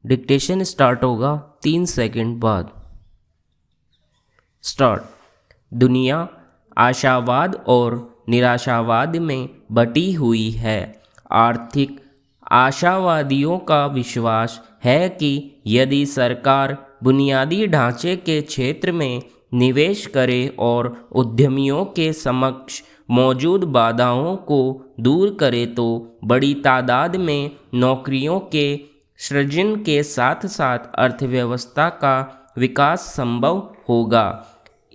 Dictation start होगा 3 second बाद। Start. दुनिया आशावाद और निराशावाद में बटी हुई है। आर्थिक आशावादियों का विश्वास है कि यदि सरकार बुनियादी ढांचे के क्षेत्र में निवेश करे और उद्यमियों के समक्ष मौजूद बाधाओं को दूर करे तो बड़ी तादाद में नौकरियों के सृजन के साथ साथ अर्थव्यवस्था का विकास संभव होगा।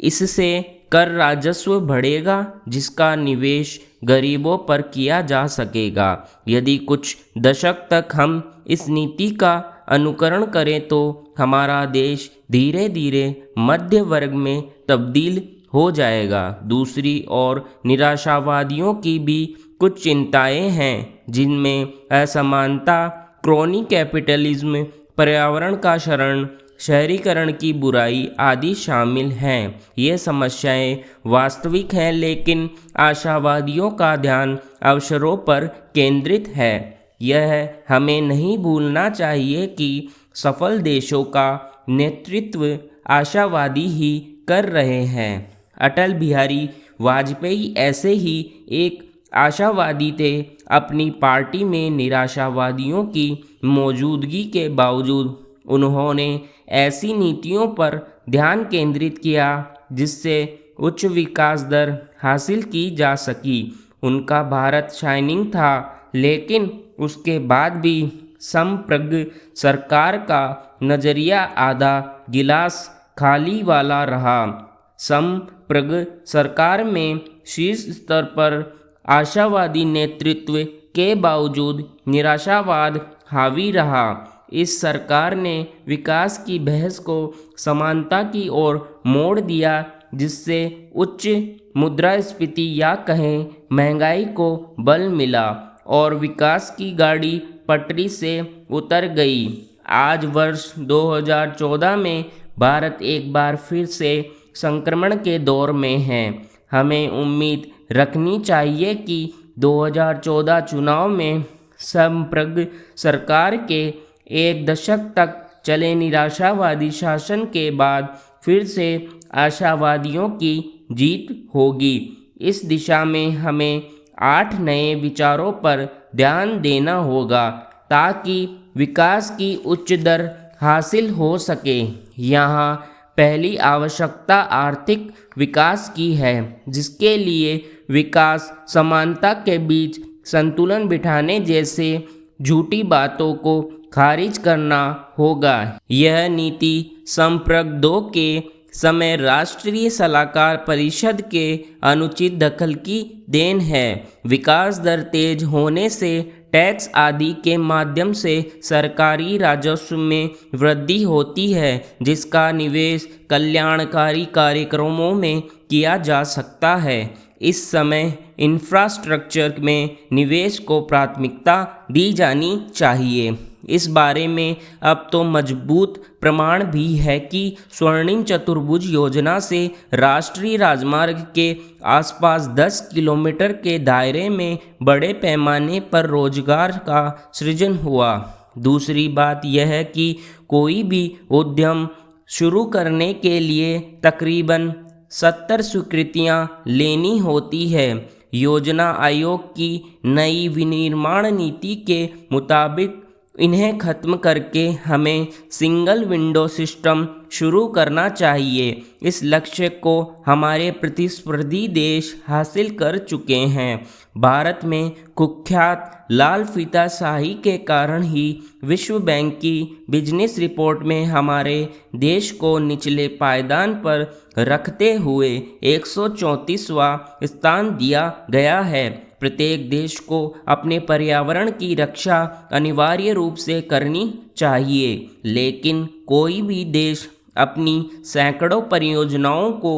इससे कर राजस्व बढ़ेगा जिसका निवेश गरीबों पर किया जा सकेगा। यदि कुछ दशक तक हम इस नीति का अनुकरण करें तो हमारा देश धीरे धीरे मध्य वर्ग में तब्दील हो जाएगा। दूसरी ओर निराशावादियों की भी कुछ चिंताएं हैं जिनमें असमानता, क्रोनी कैपिटलिज्म, पर्यावरण का क्षरण, शहरीकरण की बुराई आदि शामिल हैं। ये समस्याएं वास्तविक हैं लेकिन आशावादियों का ध्यान अवसरों पर केंद्रित है। यह हमें नहीं भूलना चाहिए कि सफल देशों का नेतृत्व आशावादी ही कर रहे हैं। अटल बिहारी वाजपेयी ऐसे ही एक आशावादी थे। अपनी पार्टी में निराशावादियों की मौजूदगी के बावजूद उन्होंने ऐसी नीतियों पर ध्यान केंद्रित किया जिससे उच्च विकास दर हासिल की जा सकी। उनका भारत शाइनिंग था लेकिन उसके बाद भी संप्रज्ञ सरकार का नज़रिया आधा गिलास खाली वाला रहा। संप्रज्ञ सरकार में शीर्ष स्तर पर आशावादी नेतृत्व के बावजूद निराशावाद हावी रहा। इस सरकार ने विकास की बहस को समानता की ओर मोड़ दिया जिससे उच्च मुद्रास्फीति या कहें महंगाई को बल मिला और विकास की गाड़ी पटरी से उतर गई। आज वर्ष 2014 में भारत एक बार फिर से संक्रमण के दौर में है। हमें उम्मीद रखनी चाहिए कि 2014 चुनाव में संप्रज्ञ सरकार के एक दशक तक चले निराशावादी शासन के बाद फिर से आशावादियों की जीत होगी। इस दिशा में हमें 8 नए विचारों पर ध्यान देना होगा ताकि विकास की उच्च दर हासिल हो सके। यहाँ पहली आवश्यकता आर्थिक विकास की है जिसके लिए विकास समानता के बीच संतुलन बिठाने जैसे झूठी बातों को खारिज करना होगा। यह नीति संप्रज्ञ 2 के समय राष्ट्रीय सलाहकार परिषद के अनुचित दखल की देन है। विकास दर तेज होने से टैक्स आदि के माध्यम से सरकारी राजस्व में वृद्धि होती है जिसका निवेश कल्याणकारी कार्यक्रमों में किया जा सकता है। इस समय इंफ्रास्ट्रक्चर में निवेश को प्राथमिकता दी जानी चाहिए। इस बारे में अब तो मजबूत प्रमाण भी है कि स्वर्णिम चतुर्भुज योजना से राष्ट्रीय राजमार्ग के आसपास 10 किलोमीटर के दायरे में बड़े पैमाने पर रोजगार का सृजन हुआ। दूसरी बात यह है कि कोई भी उद्यम शुरू करने के लिए तकरीबन 70 स्वीकृतियां लेनी होती है। योजना आयोग की नई विनिर्माण नीति के मुताबिक इन्हें खत्म करके हमें सिंगल विंडो सिस्टम शुरू करना चाहिए। इस लक्ष्य को हमारे प्रतिस्पर्धी देश हासिल कर चुके हैं। भारत में कुख्यात लाल फीताशाही के कारण ही विश्व बैंक की बिजनेस रिपोर्ट में हमारे देश को निचले पायदान पर रखते हुए 134वां स्थान दिया गया है। प्रत्येक देश को अपने पर्यावरण की रक्षा अनिवार्य रूप से करनी चाहिए लेकिन कोई भी देश अपनी सैकड़ों परियोजनाओं को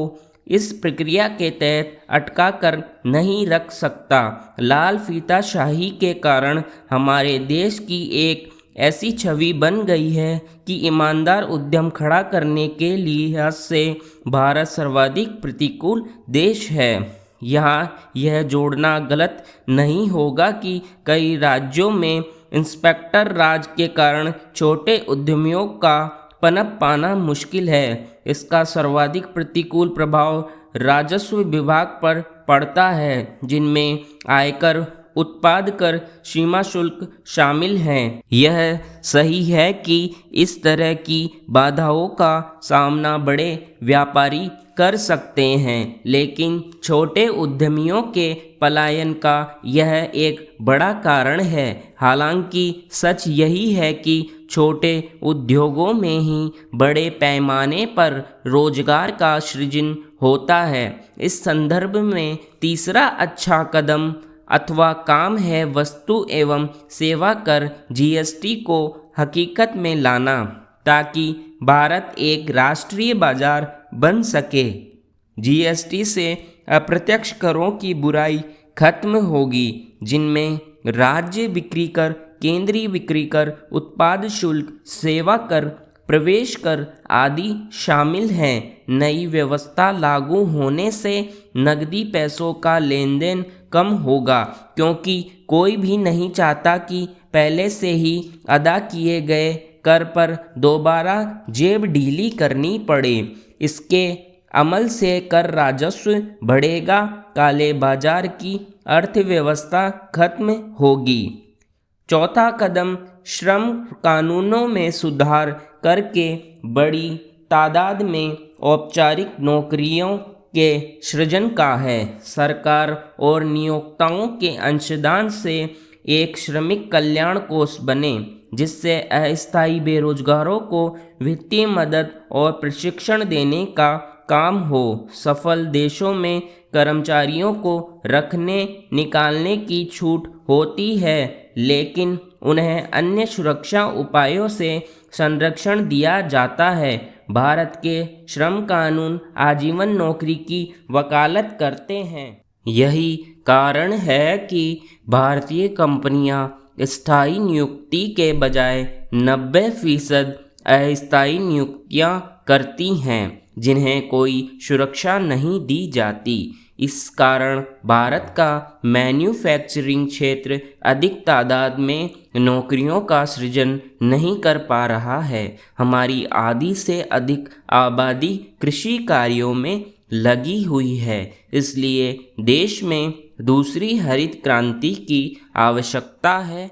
इस प्रक्रिया के तहत अटका कर नहीं रख सकता। लाल फीताशाही के कारण हमारे देश की एक ऐसी छवि बन गई है कि ईमानदार उद्यम खड़ा करने के लिहाज से भारत सर्वाधिक प्रतिकूल देश है। यहाँ यह जोड़ना गलत नहीं होगा कि कई राज्यों में इंस्पेक्टर राज के कारण छोटे उद्यमियों का पनप पाना मुश्किल है। इसका सर्वाधिक प्रतिकूल प्रभाव राजस्व विभाग पर पड़ता है, जिनमें आयकर, उत्पाद कर, सीमा शुल्क शामिल हैं। यह सही है कि इस तरह की बाधाओं का सामना बड़े व्यापारी कर सकते हैं, लेकिन छोटे उद्यमियों के पलायन का यह एक बड़ा कारण है। हालांकि सच यही है कि छोटे उद्योगों में ही बड़े पैमाने पर रोजगार का सृजन होता है। इस संदर्भ में तीसरा अच्छा कदम अथवा काम है वस्तु एवं सेवा कर जीएसटी को हकीकत में लाना, ताकि भारत एक राष्ट्रीय बाजार बन सके। जीएसटी से अप्रत्यक्ष करों की बुराई खत्म होगी, जिनमें राज्य बिक्री कर, केंद्रीय बिक्री कर, उत्पाद शुल्क, सेवा कर, प्रवेश कर आदि शामिल हैं। नई व्यवस्था लागू होने से नकदी पैसों का लेन देन कम होगा, क्योंकि कोई भी नहीं चाहता कि पहले से ही अदा किए गए कर पर दोबारा जेब ढीली करनी पड़े। इसके अमल से कर राजस्व बढ़ेगा, काले बाजार की अर्थव्यवस्था खत्म होगी। चौथा कदम श्रम कानूनों में सुधार करके बड़ी तादाद में औपचारिक नौकरियों के सृजन का है। सरकार और नियोक्ताओं के अंशदान से एक श्रमिक कल्याण कोष बने, जिससे अस्थायी बेरोजगारों को वित्तीय मदद और प्रशिक्षण देने का काम हो। सफल देशों में कर्मचारियों को रखने निकालने की छूट होती है, लेकिन उन्हें अन्य सुरक्षा उपायों से संरक्षण दिया जाता है। भारत के श्रम कानून आजीवन नौकरी की वकालत करते हैं। यही कारण है कि भारतीय कंपनियां स्थायी नियुक्ति के बजाय 90% अस्थायी नियुक्तियां करती हैं, जिन्हें कोई सुरक्षा नहीं दी जाती। इस कारण भारत का मैन्युफैक्चरिंग क्षेत्र अधिक तादाद में नौकरियों का सृजन नहीं कर पा रहा है। हमारी आधी से अधिक आबादी कृषि कार्यों में लगी हुई है, इसलिए देश में दूसरी हरित क्रांति की आवश्यकता है।